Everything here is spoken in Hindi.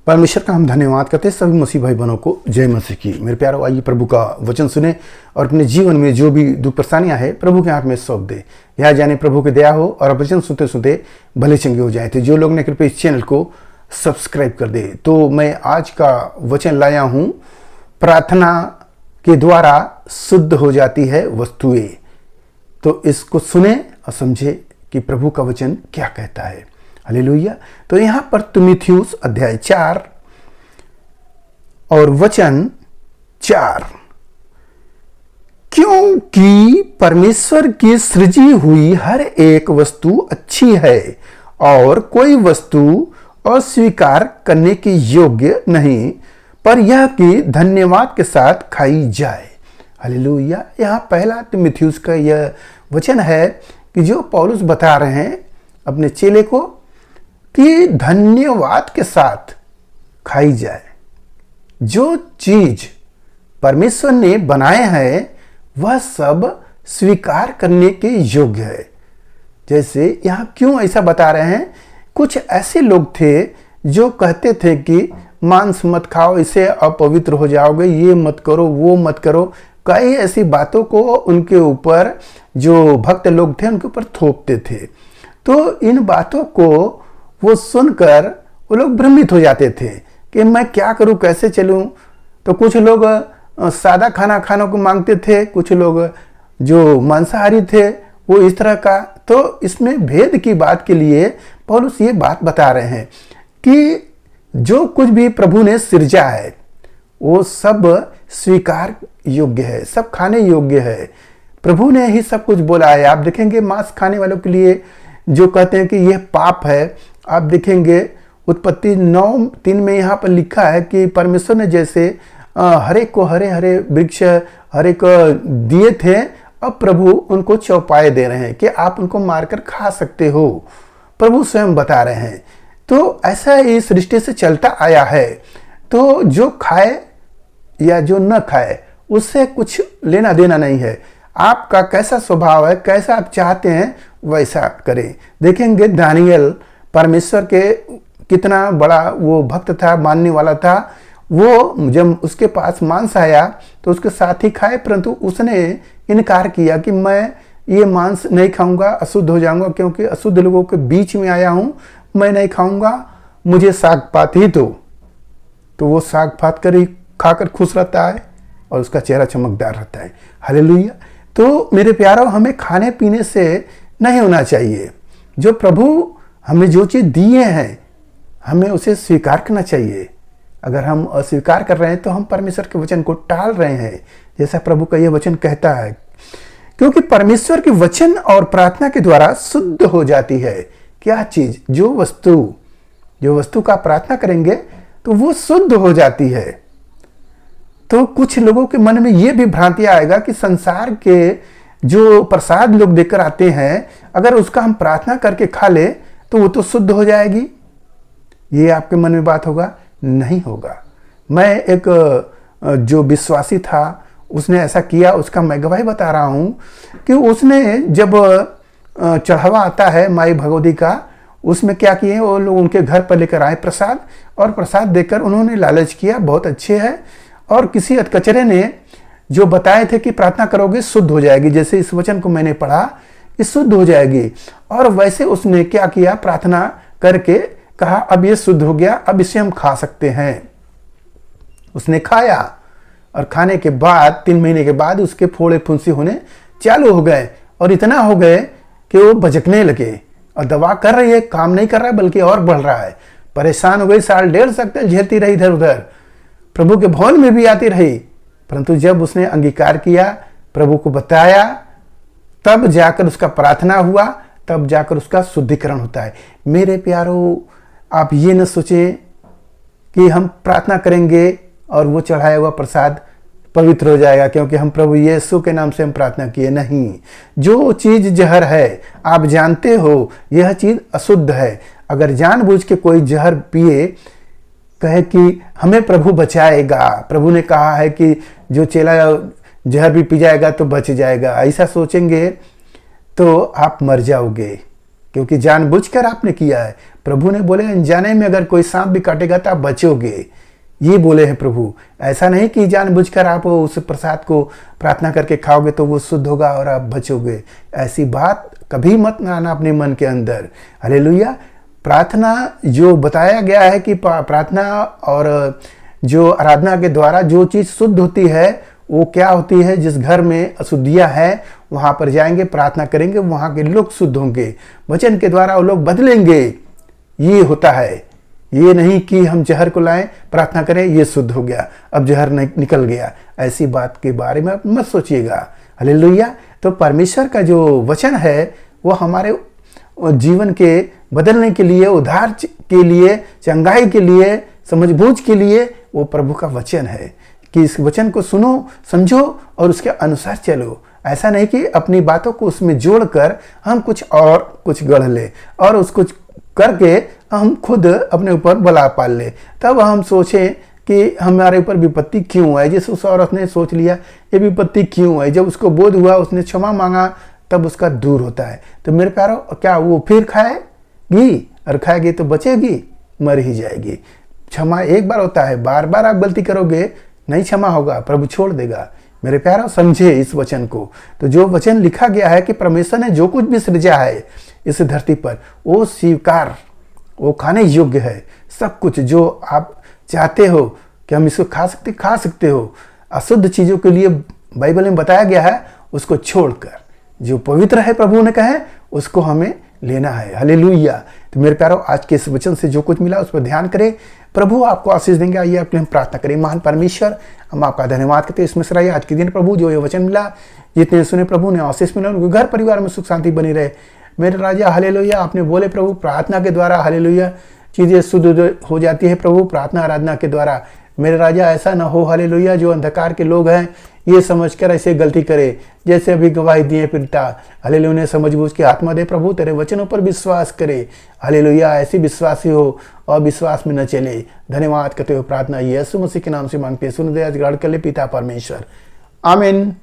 परमेश्वर का हम धन्यवाद करते हैं सभी मसीह भाई बहनों को। जय मसीह की। मेरे प्यारों, आइए प्रभु का वचन सुने और अपने जीवन में जो भी दुख परेशानियां हैं प्रभु के हाथ में सौंप दे। यह जाने प्रभु की दया हो और वचन सुनते सुनते भले चंगे हो जाए। तो जो लोग ने कृपया इस चैनल को सब्सक्राइब कर दे। तो मैं आज का वचन लाया हूँ, प्रार्थना के द्वारा शुद्ध हो जाती है वस्तुएं। तो इसको सुने और समझे कि प्रभु का वचन क्या कहता है। हालेलुया। तो यहां पर तीमुथियुस अध्याय 4 और वचन 4, क्योंकि परमेश्वर की सृजी हुई हर एक वस्तु अच्छी है और कोई वस्तु अस्वीकार करने के योग्य नहीं, पर यह कि धन्यवाद के साथ खाई जाए। हालेलुया। यहां पहला तीमुथियुस का यह वचन है कि जो पौलुस बता रहे हैं अपने चेले को कि धन्यवाद के साथ खाई जाए। जो चीज परमेश्वर ने बनाए हैं वह सब स्वीकार करने के योग्य है। जैसे यहां क्यों ऐसा बता रहे हैं, कुछ ऐसे लोग थे जो कहते थे कि मांस मत खाओ, इससे अपवित्र हो जाओगे, ये मत करो, वो मत करो। कई ऐसी बातों को उनके ऊपर जो भक्त लोग थे उनके ऊपर थोपते थे। तो इन बातों को वो सुनकर वो लोग भ्रमित हो जाते थे कि मैं क्या करूं, कैसे चलूं। तो कुछ लोग सादा खाना खाने को मांगते थे, कुछ लोग जो मांसाहारी थे वो इस तरह का। तो इसमें भेद की बात के लिए पौलुस ये बात बता रहे हैं कि जो कुछ भी प्रभु ने सृजा है वो सब स्वीकार योग्य है, सब खाने योग्य है। प्रभु ने ही सब कुछ बोला है। आप देखेंगे मांस खाने वालों के लिए जो कहते हैं कि यह पाप है, आप देखेंगे उत्पत्ति 9:3 में यहाँ पर लिखा है कि परमेश्वर ने जैसे हर एक को हरे हरे वृक्ष हर एक दिए थे, अब प्रभु उनको चौपाए दे रहे हैं कि आप उनको मारकर खा सकते हो। प्रभु स्वयं बता रहे हैं। तो ऐसा इस सृष्टि से चलता आया है। तो जो खाए या जो न खाए उससे कुछ लेना देना नहीं है। आपका कैसा स्वभाव है, कैसा आप चाहते हैं वैसा करें। देखेंगे दानियल परमेश्वर के कितना बड़ा वो भक्त था, मानने वाला था। वो जब उसके पास मांस आया तो उसके साथ ही खाए, परंतु उसने इनकार किया कि मैं ये मांस नहीं खाऊंगा, अशुद्ध हो जाऊंगा, क्योंकि अशुद्ध लोगों के बीच में आया हूं, मैं नहीं खाऊंगा, मुझे साग पात ही दो। तो वो साग पात कर ही खाकर खुश रहता है और उसका चेहरा चमकदार रहता है। हालेलुया। तो मेरे प्यारों, हमें खाने पीने से नहीं होना चाहिए। जो प्रभु हमें जो चीज़ दिए हैं हमें उसे स्वीकार करना चाहिए। अगर हम अस्वीकार कर रहे हैं तो हम परमेश्वर के वचन को टाल रहे हैं, जैसा प्रभु का यह वचन कहता है। क्योंकि परमेश्वर के वचन और प्रार्थना के द्वारा शुद्ध हो जाती है क्या चीज, जो वस्तु का प्रार्थना करेंगे तो वो शुद्ध हो जाती है। तो कुछ लोगों के मन में यह भी भ्रांति आएगा कि संसार के जो प्रसाद लोग देकर आते हैं, अगर उसका हम प्रार्थना करके खा ले तो वो तो शुद्ध हो जाएगी। ये आपके मन में बात होगा? नहीं होगा। मैं एक जो विश्वासी था उसने ऐसा किया, उसका मैं गवाही बता रहा हूं कि उसने जब चढ़ावा आता है माई भगवती का, उसमें क्या किए, वो लोग उनके घर पर लेकर आए प्रसाद, और प्रसाद देकर उन्होंने लालच किया, बहुत अच्छे है। और किसी अधकचरे ने जो बताए थे कि प्रार्थना करोगे शुद्ध हो जाएगी, जैसे इस वचन को मैंने पढ़ा कि शुद्ध हो जाएगी, और वैसे उसने क्या किया, प्रार्थना करके कहा अब ये शुद्ध हो गया, अब इसे हम खा सकते हैं। उसने खाया और खाने के बाद 3 महीने के बाद उसके फोड़े फुंसी होने चालू हो गए, और इतना हो गए कि वो बचकने लगे, और दवा कर रही है, काम नहीं कर रहा है बल्कि और बढ़ रहा है। परेशान हो गई, 1.5 साल तक झेलती रही, इधर उधर प्रभु के भवन में भी आती रही, परंतु जब उसने अंगीकार किया, प्रभु को बताया, तब जाकर उसका प्रार्थना हुआ, तब जाकर उसका शुद्धिकरण होता है। मेरे प्यारों, आप ये न सोचें कि हम प्रार्थना करेंगे और वो चढ़ाया हुआ प्रसाद पवित्र हो जाएगा क्योंकि हम प्रभु यीशु के नाम से हम प्रार्थना किए। नहीं, जो चीज जहर है आप जानते हो यह चीज अशुद्ध है। अगर जानबूझ के कोई जहर पिए, कहे कि हमें प्रभु बचाएगा, प्रभु ने कहा है कि जो चेला जहर भी पी जाएगा तो बच जाएगा, ऐसा सोचेंगे तो आप मर जाओगे, क्योंकि जानबूझकर आपने किया है। प्रभु ने बोले अनजाने में अगर कोई सांप भी काटेगा तो आप बचोगे, ये बोले हैं प्रभु। ऐसा नहीं कि जानबूझकर आप उस प्रसाद को प्रार्थना करके खाओगे तो वो शुद्ध होगा और आप बचोगे। ऐसी बात कभी मत लाना अपने मन के अंदर। हालेलुया। प्रार्थना जो बताया गया है कि प्रार्थना और जो आराधना के द्वारा जो चीज़ शुद्ध होती है वो क्या होती है, जिस घर में अशुद्धियाँ है वहाँ पर जाएंगे, प्रार्थना करेंगे, वहाँ के लोग शुद्ध होंगे, वचन के द्वारा वो लोग बदलेंगे। ये होता है, ये नहीं कि हम जहर को लाएं, प्रार्थना करें, ये शुद्ध हो गया, अब जहर निकल गया। ऐसी बात के बारे में मत सोचिएगा। हालेलुया। तो परमेश्वर का जो वचन है वो हमारे जीवन के बदलने के लिए, उद्धार के लिए, चंगाई के लिए, समझबूझ के लिए वो प्रभु का वचन है कि इस वचन को सुनो, समझो और उसके अनुसार चलो। ऐसा नहीं कि अपनी बातों को उसमें जोड़कर हम कुछ गढ़ ले और उसको करके हम खुद अपने ऊपर बला पाल ले। तब हम सोचें कि हमारे ऊपर विपत्ति क्यों आई। जैसे उस औरत ने सोच लिया ये विपत्ति क्यों आई, जब उसको बोध हुआ, उसने क्षमा मांगा, तब उसका दूर होता है। तो मेरे प्यारों, क्या वो फिर खाएगी? और खाएगी तो बचेगी? मर ही जाएगी। क्षमा एक बार होता है, बार बार आप गलती करोगे नहीं क्षमा होगा, प्रभु छोड़ देगा। मेरे प्यारों, समझे इस वचन को। तो जो वचन लिखा गया है कि परमेश्वर ने जो कुछ भी सृजा है इस धरती पर वो स्वीकार, वो खाने योग्य है। सब कुछ जो आप चाहते हो कि हम इसको खा सकते हो। अशुद्ध चीजों के लिए बाइबल में बताया गया है उसको छोड़कर जो पवित्र है प्रभु ने कहा है उसको हमें लेना है। हालेलुया। तो मेरे प्यारों, आज के इस वचन से जो कुछ मिला उस पर ध्यान करें। प्रभु आपको आशीष देंगे। आइए आपके लिए हम प्रार्थना करें। महान परमेश्वर, हम आपका धन्यवाद करते हैं इसमें सराइए आज के दिन प्रभु जो ये वचन मिला, जितने सुने प्रभु ने आशीष मिला, उनके घर परिवार में सुख शांति बनी रहे। मेरे राजा हालेलुया। आपने बोले प्रभु प्रार्थना के द्वारा हालेलुया चीजें शुद्ध हो जाती है प्रभु, प्रार्थना आराधना के द्वारा। मेरे राजा ऐसा ना हो हालेलुया जो अंधकार के लोग हैं ये समझकर ऐसे गलती करे जैसे अभी गवाही दिए पिता। हालेलुया। उन्हें समझबूझ के आत्मा दे प्रभु, तेरे वचनों पर विश्वास करे। हालेलुया। ऐसी विश्वासी हो और विश्वास में न चले। धन्यवाद करते हुए प्रार्थना यीशु मसीह के नाम से मांगते हैं। सुन दे आज ग्रहण कर ले पिता परमेश्वर। आमीन।